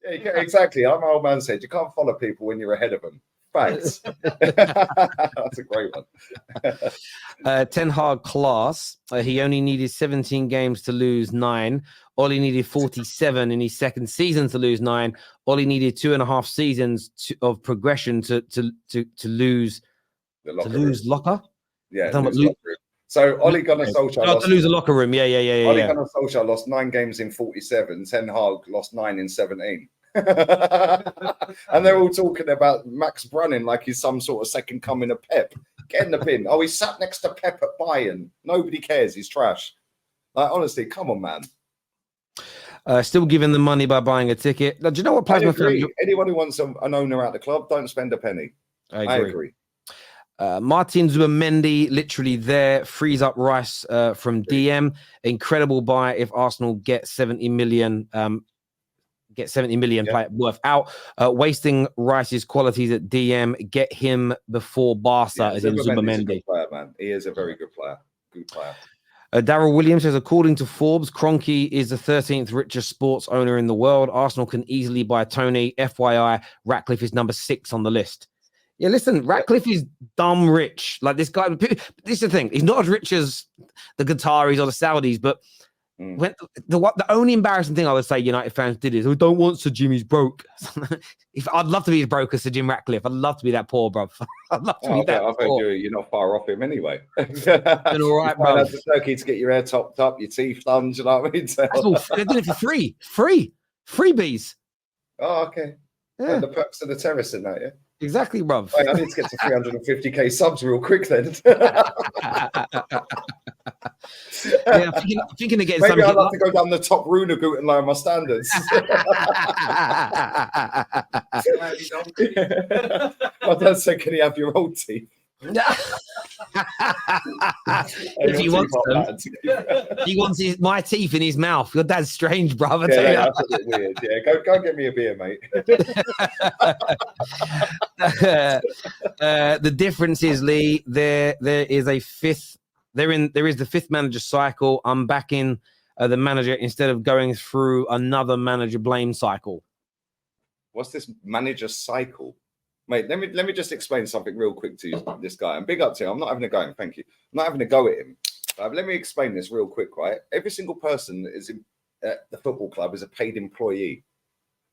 exactly. My old man said, you can't follow people when you're ahead of them. Thanks. That's a great one. Ten Hag class. He only needed 17 games to lose 9. Ollie needed 47 in his second season to lose 9. Ollie needed 2.5 seasons of progression to lose locker. Yeah, lose locker room. So Ole Gunnar Solskjaer to lose a locker room. Yeah. Ole Gunnar Solskjaer lost 9 games in 47. Ten Hag lost 9 in 17. And they're all talking about Max Brunning like he's some sort of second coming of Pep. Get in the bin. Oh, he's sat next to Pep at Bayern. Nobody cares. He's trash. Like, honestly, come on, man. Still giving them money by buying a ticket. Now, do you know what plasma film? Anyone who wants an owner at the club, don't spend a penny. I agree. Martin Zubimendi, literally there, frees up Rice from DM. Incredible buy if Arsenal get 70 million. Worth out. Wasting Rice's qualities at DM. Get him before Barca as in Zubimendi. Player, man. He is a very good player. Good player. Darryl Williams says, according to Forbes, Kroenke is the 13th richest sports owner in the world. Arsenal can easily buy Tony. FYI, Ratcliffe is number 6 on the list. Yeah, listen, Ratcliffe is dumb rich. Like this guy, this is the thing. He's not as rich as the Qataris or the Saudis, but when the only embarrassing thing I would say United fans did is, we don't want Sir Jim, he's broke. I'd love to be as broke as Sir Jim Ratcliffe. I'd love to be that poor, bro. I'd love to be that poor. You're not far off him anyway. Been all right, bro. That's Turkey to get your hair topped up, your teeth done. You know what I mean? That's all, they're doing it for free. Freebies. Oh, okay. Yeah. And the perks of the terrace and that, yeah. Exactly, bruv. Wait, I need to get to 350k subs real quick then. I'm thinking of getting maybe I'll have to go down the top Runagoot and lower my standards. My dad said, can he have your old teeth? If he wants them, he wants my teeth in his mouth. Your dad's strange, brother. That's a bit weird. Yeah, go get me a beer, mate. The difference is, Lee, there is a fifth. There is the 5th manager cycle. I'm backing the manager instead of going through another manager blame cycle. What's this manager cycle? Mate, let me just explain something real quick to you, this guy. And big up to him. I'm not having a go at him, thank you. I'm not having a go at him. Let me explain this real quick, right? Every single person that is in the football club is a paid employee.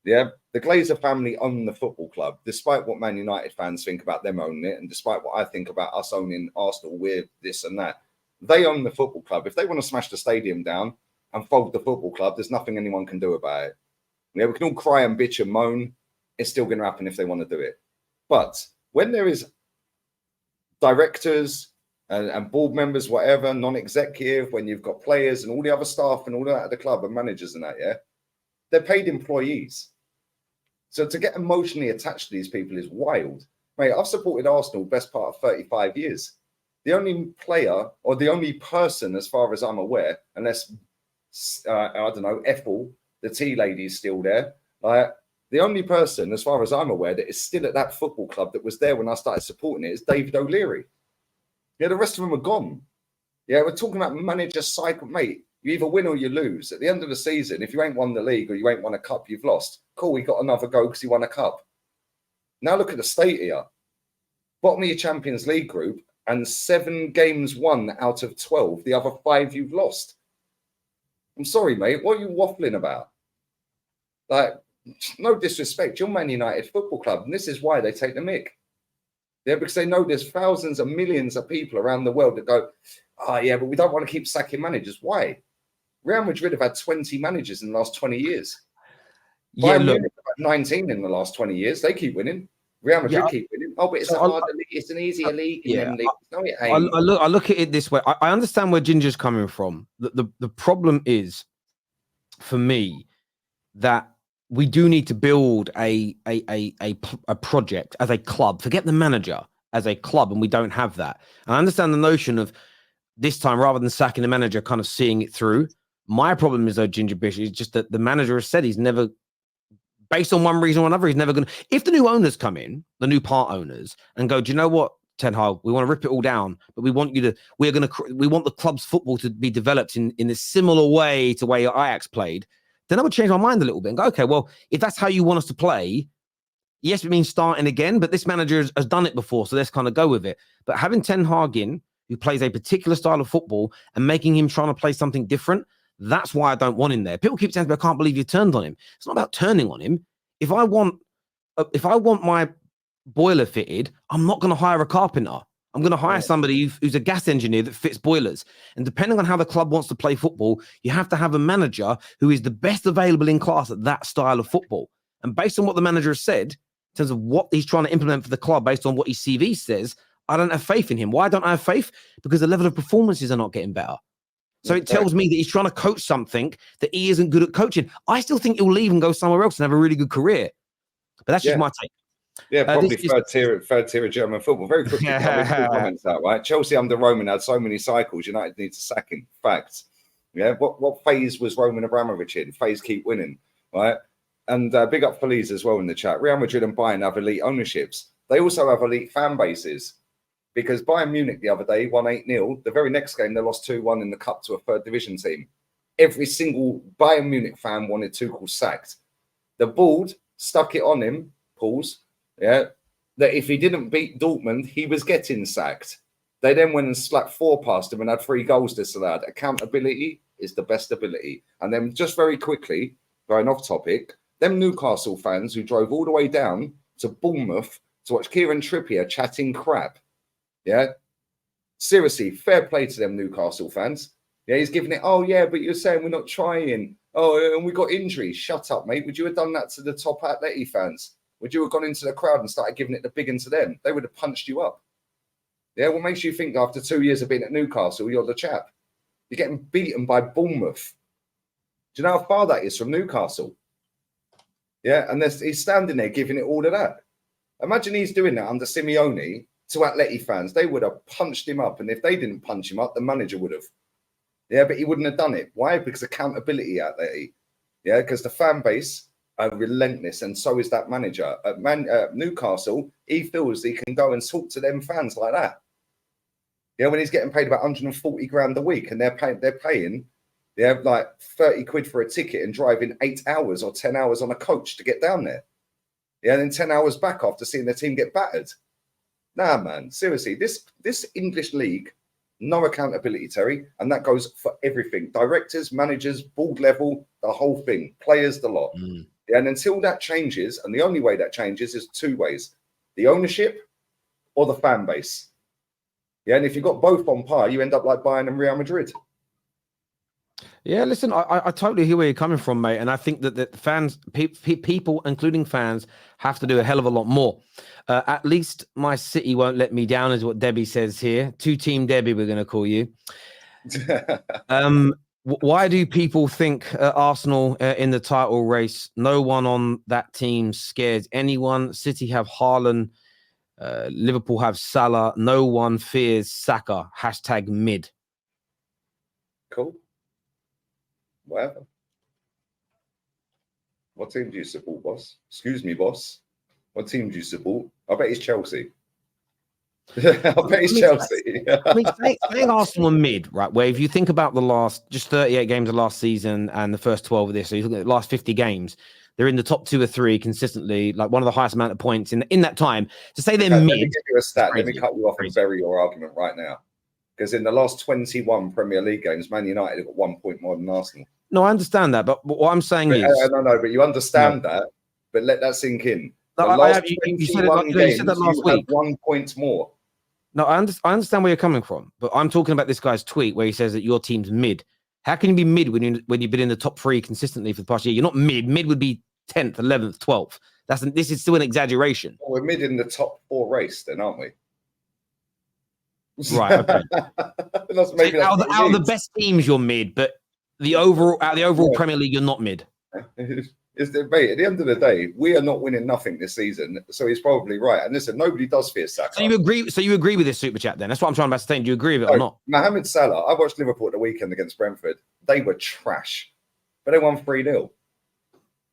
Yeah, the Glazer family own the football club, despite what Man United fans think about them owning it, and despite what I think about us owning Arsenal with this and that. They own the football club. If they want to smash the stadium down and fold the football club, there's nothing anyone can do about it. Yeah, we can all cry and bitch and moan. It's still going to happen if they want to do it. But when there is directors and board members, whatever, non-executive, when you've got players and all the other staff and all that at the club and managers and that, yeah, they're paid employees. So to get emotionally attached to these people is wild. Mate, I've supported Arsenal best part of 35 years. The only player or the only person, as far as I'm aware, unless, I don't know, Ethel, the tea lady is still there, the only person, as far as I'm aware, that is still at that football club that was there when I started supporting it is David O'Leary. Yeah, the rest of them are gone. Yeah, we're talking about manager cycle. Mate, you either win or you lose. At the end of the season, if you ain't won the league or you ain't won a cup, you've lost. Cool, we got another go because you won a cup. Now look at the state here. Bottom of your Champions League group and 7 games won out of 12. The other 5 you've lost. I'm sorry, mate. What are you waffling about? Like, no disrespect, you're Man United Football Club, and this is why they take the mick. Yeah, because they know there's thousands and millions of people around the world that go, oh, yeah, but we don't want to keep sacking managers. Why? Real Madrid have had 20 managers in the last 20 years. Yeah, Bayern Munich have had 19 in the last 20 years. They keep winning. Real Madrid keep winning. Oh, but it's a harder league. It's an easier league in them leagues. No, it ain't. I look at it this way. I understand where Ginger's coming from. The problem is, for me, that we do need to build a project as a club. Forget the manager, as a club, and we don't have that. And I understand the notion of this time, rather than sacking the manager, kind of seeing it through. My problem is, though, Ginger Bish, is just that the manager has said he's never, based on one reason or another, he's never going to. If the new owners come in, the new part owners, and go, do you know what, Ten Hag, we want to rip it all down, but we want we want the club's football to be developed in a similar way to the way Ajax played. then I would change my mind a little bit and go, okay, well, if that's how you want us to play, yes, it means starting again, but this manager has done it before, so let's kind of go with it. But having Ten Hag in, who plays a particular style of football, and making him trying to play something different, that's why I don't want him there. People keep saying, I can't believe you turned on him. It's not about turning on him. If I want my boiler fitted, I'm not going to hire a carpenter. I'm going to hire somebody who's a gas engineer that fits boilers. And depending on how the club wants to play football, you have to have a manager who is the best available in class at that style of football. And based on what the manager has said, in terms of what he's trying to implement for the club, based on what his CV says, I don't have faith in him. Why don't I have faith? Because the level of performances are not getting better. So it tells me that he's trying to coach something that he isn't good at coaching. I still think he'll leave and go somewhere else and have a really good career. But that's just my take. Yeah, probably third tier of German football. Very quickly, comments out, right? Chelsea under Roman had so many cycles. United need to sack him. Fact. Yeah. What phase was Roman Abramovich in? Phase keep winning, right? And big up Feliz as well in the chat. Real Madrid and Bayern have elite ownerships. They also have elite fan bases. Because Bayern Munich the other day won 8-0. The very next game, they lost 2-1 in the cup to a third division team. Every single Bayern Munich fan wanted Tuchel sacked. The board stuck it on him, Pauls, that if he didn't beat Dortmund, he was getting sacked. They then went and slapped 4 past him and had 3 goals disallowed. Accountability is the best ability. And then just very quickly, going off topic, them Newcastle fans who drove all the way down to Bournemouth to watch Kieran Trippier chatting crap. Yeah, seriously, fair play to them Newcastle fans. Yeah, he's giving it. Oh yeah, but you're saying we're not trying. Oh, and we got injuries. Shut up, mate. Would you have done that to the top Atleti fans? Would you have gone into the crowd and started giving it the big one to them? They would have punched you up. Yeah, what makes you think after 2 years of being at Newcastle, you're the chap? You're getting beaten by Bournemouth. Do you know how far that is from Newcastle? Yeah, and he's standing there giving it all of that. Imagine he's doing that under Simeone. To Atleti fans, they would have punched him up. And if they didn't punch him up, the manager would have. Yeah, but he wouldn't have done it. Why? Because accountability Atleti. Yeah, because the fan base are relentless. And so is that manager. At Newcastle, he feels he can go and talk to them fans like that. Yeah, when he's getting paid about 140 grand a week and they're paying like 30 quid for a ticket and driving 8 hours or 10 hours on a coach to get down there. Yeah, and then 10 hours back after seeing their team get battered. Nah, man, seriously, this English league, no accountability, Terry, and that goes for everything. Directors, managers, board level, the whole thing, players, the lot. Yeah, and until that changes, and the only way that changes is 2 ways, the ownership or the fan base. Yeah, and if you've got both on par, you end up like Bayern and Real Madrid. Yeah, listen, I totally hear where you're coming from, mate. And I think that fans, people, including fans, have to do a hell of a lot more. At least my City won't let me down, is what Debbie says here. 2-team Debbie, we're going to call you. Why do people think Arsenal in the title race? No one on that team scares anyone. City have Haaland. Liverpool have Salah. No one fears Saka. #mid. Cool. Whatever. What team do you support, boss? Excuse me, boss. What team do you support? I bet it's Chelsea. I bet it's Chelsea. I mean, saying Arsenal are mid, right? Where if you think about the last, just 38 games of last season and the first 12 of this, so you look at the last 50 games, they're in the top 2 or 3 consistently, like one of the highest amount of points in that time. To say they're mid. Let me give you a stat. Let me cut you off and bury your argument right now. Because in the last 21 Premier League games, Man United have got 1 point more than Arsenal. No, I understand that. But what I'm saying is... No, but you understand that. But let that sink in. You said that last week. 1 point more. No, I understand where you're coming from. But I'm talking about this guy's tweet where he says that your team's mid. How can you be mid when you've been in the top 3 consistently for the past year? You're not mid. Mid would be 10th, 11th, 12th. This is still an exaggeration. Well, we're mid in the top 4 race then, aren't we? Right. Okay. Out of the best teams, you're mid, but out of the overall Premier League, you're not mid. Mate, at the end of the day, we are not winning nothing this season, so he's probably right. And listen, nobody does fear Saka. So you agree with this super chat then? That's what I'm trying to ascertain. Do you agree with it or not? Mohamed Salah, I watched Liverpool at the weekend against Brentford. They were trash, but they won 3-0.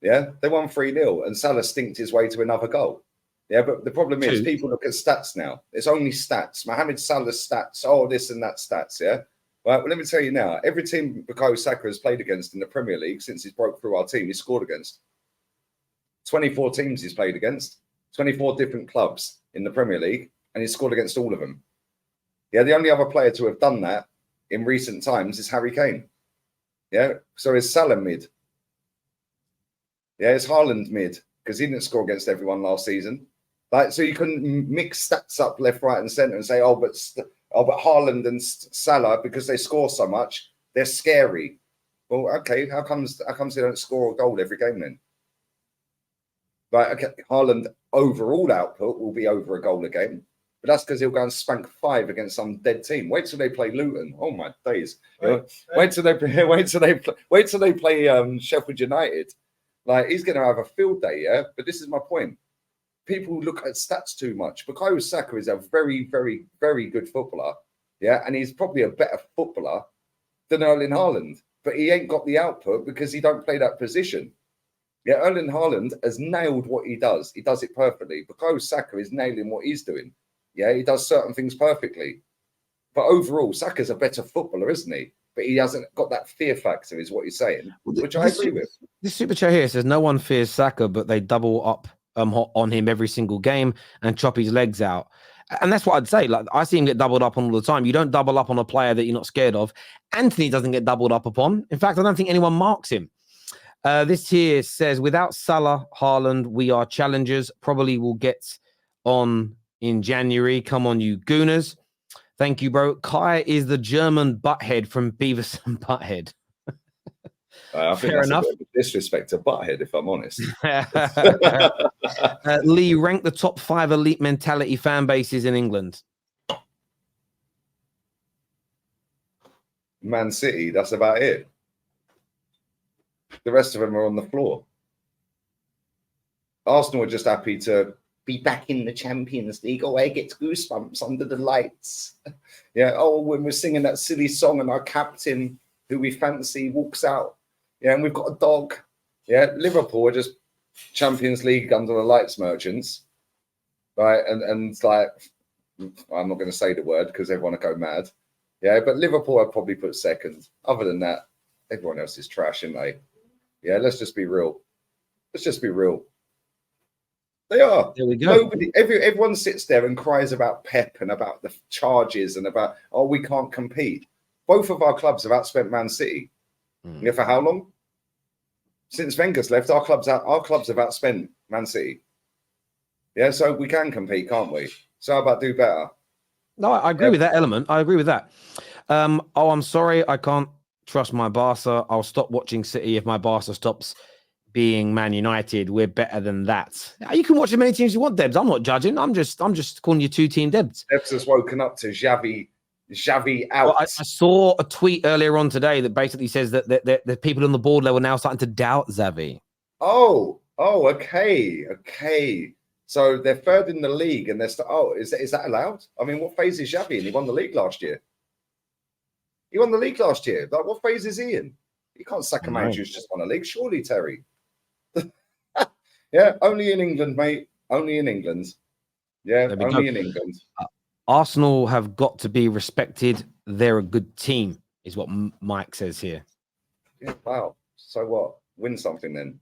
Yeah, they won 3-0, and Salah stinked his way to another goal. Yeah, but the problem is people look at stats now. It's only stats. Mohamed Salah's stats, this and that stats, yeah? Right, well, let me tell you now, every team Bukayo Saka has played against in the Premier League since he's broke through our team, he's scored against. 24 teams he's played against, 24 different clubs in the Premier League, and he's scored against all of them. Yeah, the only other player to have done that in recent times is Harry Kane. Yeah, so is Salah mid. Yeah, it's Haaland mid, because he didn't score against everyone last season. Like, so you can mix stats up left, right, and centre and say, oh, but Haaland and Salah, because they score so much, they're scary. Well, okay, how comes they don't score a goal every game then? Right, okay, Haaland overall output will be over a goal a game, but that's because he'll go and spank 5 against some dead team. Wait till they play Luton. Oh my days! Wait till they play Sheffield United. Like, he's going to have a field day, yeah. But this is my point. People look at stats too much. Bukayo Saka is a very, very, very good footballer, yeah, and he's probably a better footballer than Erling Haaland, but he ain't got the output because he don't play that position. Yeah, Erling Haaland has nailed what he does. He does it perfectly. Bukayo Saka is nailing what he's doing. Yeah, he does certain things perfectly. But overall, Saka's a better footballer, isn't he? But he hasn't got that fear factor, is what you're saying, which I agree with. This super chat here says, no one fears Saka, but they double up on him every single game and chop his legs out. And that's what I'd say. Like, I see him get doubled up on all the time. You don't double up on a player that you're not scared of. Anthony doesn't get doubled up upon. In fact, I don't think anyone marks him. This here says, without Salah, Haaland, we are challengers. Probably will get on in January. Come on, you gooners. Thank you, bro. Kai is the German butthead from Beavis and Butthead. I think Fair that's enough. a bit of a disrespect to Butthead, if I'm honest. Lee, rank the top 5 elite mentality fan bases in England. Man City, that's about it. The rest of them are on the floor. Arsenal are just happy to be back in the Champions League. Oh, I get goosebumps under the lights. Yeah. Oh, when we're singing that silly song and our captain, who we fancy, walks out. Yeah, and we've got a dog. Yeah, Liverpool are just Champions League under the lights merchants. Right. And like, I'm not going to say the word because everyone will go mad. Yeah, but Liverpool I'd probably put second. Other than that, everyone else is trash, isn't they? Yeah, let's just be real. Let's just be real. They are. There we go. Everyone sits there and cries about Pep and about the charges and about, oh, we can't compete. Both of our clubs have outspent Man City. Yeah, for how long? Since Wenger's left, our clubs have outspent Man City. Yeah, so we can compete, can't we? So how about do better? No, I agree with that element. I agree with that. Oh, I'm sorry. I can't trust my Barca. I'll stop watching City if my Barca stops being Man United. We're better than that. You can watch as many teams you want, Debs. I'm not judging. I'm just calling you 2-team Debs. Debs has woken up to Xavi out. Well, I saw a tweet earlier on today that basically says that the people on the board level are now starting to doubt Xavi. Oh, okay. So they're third in the league, and they're is that allowed? I mean, what phase is Xavi in? He won the league last year. Like, what phase is he in? You can't sack a manager who's just won a league, surely, Terry. Yeah, only in England, mate. Only in England. Yeah, only in England. Arsenal have got to be respected. They're a good team, is what Mike says here. Yeah, wow. So what? Win something then.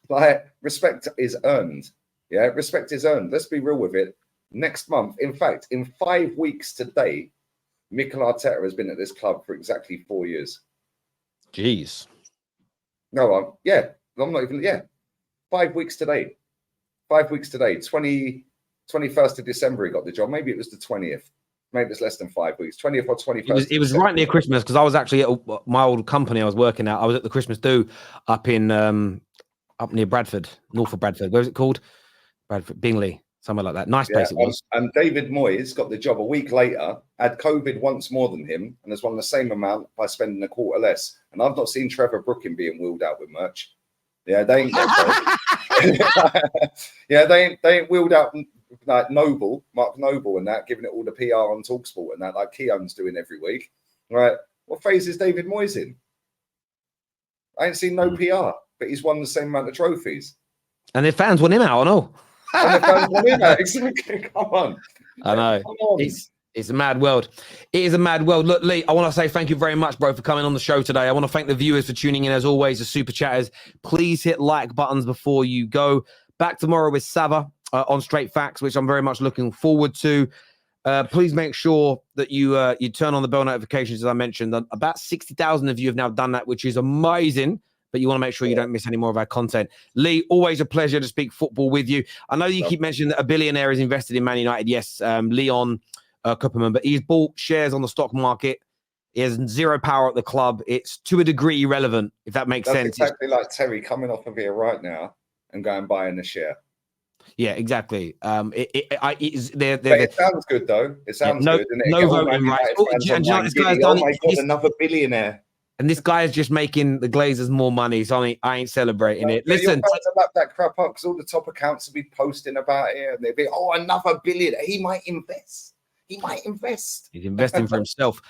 Like, respect is earned. Yeah, respect is earned. Let's be real with it. Next month, in fact, in 5 weeks today, Mikel Arteta has been at this club for exactly 4 years. Jeez. No, I'm not even, 5 weeks today. 5 weeks today. 21st of December he got the job. Maybe it was the 20th. Maybe it's less than 5 weeks. 20th or 21st. It was right near Christmas because I was actually at my old company I was working at. I was at the Christmas do up near Bradford, north of Bradford. Where was it called? Bradford, Bingley, somewhere like that. Nice place it was. And David Moyes got the job a week later, had COVID once more than him, and has won the same amount by spending a quarter less. And I've not seen Trevor Brooking being wheeled out with merch. Yeah, they ain't got yeah, they ain't wheeled out like Mark Noble and that, giving it all the PR on TalkSport and that, like Keown's doing every week. Right. What phase is David Moyes in? I ain't seen no PR, but he's won the same amount of trophies. And their fans want him out, I know. And the fans want him out. Exactly. Come on. I know. Come on. It's a mad world. It is a mad world. Look, Lee, I want to say thank you very much, bro, for coming on the show today. I want to thank the viewers for tuning in, as always, the super chatters. Please hit like buttons before you go. Back tomorrow with Sava on Straight Facts, which I'm very much looking forward to. Please make sure that you turn on the bell notifications, as I mentioned. About 60,000 of you have now done that, which is amazing. But you want to make sure you don't miss any more of our content. Lee, always a pleasure to speak football with you. I know you keep mentioning that a billionaire is invested in Man United. Yes, Leon Kupperman, but he's bought shares on the stock market. He has zero power at the club. It's to a degree irrelevant, if that makes sense. That's exactly like Terry coming off of here right now and going buying the share. Yeah, exactly. It sounds good though. It sounds good. And no voting rights. Oh my God, another billionaire. And this guy is just making the Glazers more money, so I ain't celebrating it. Listen, you're to lap that crap up because all the top accounts will be posting about it, and they'll be, oh, another billionaire. He might invest. He might invest. He's investing for himself.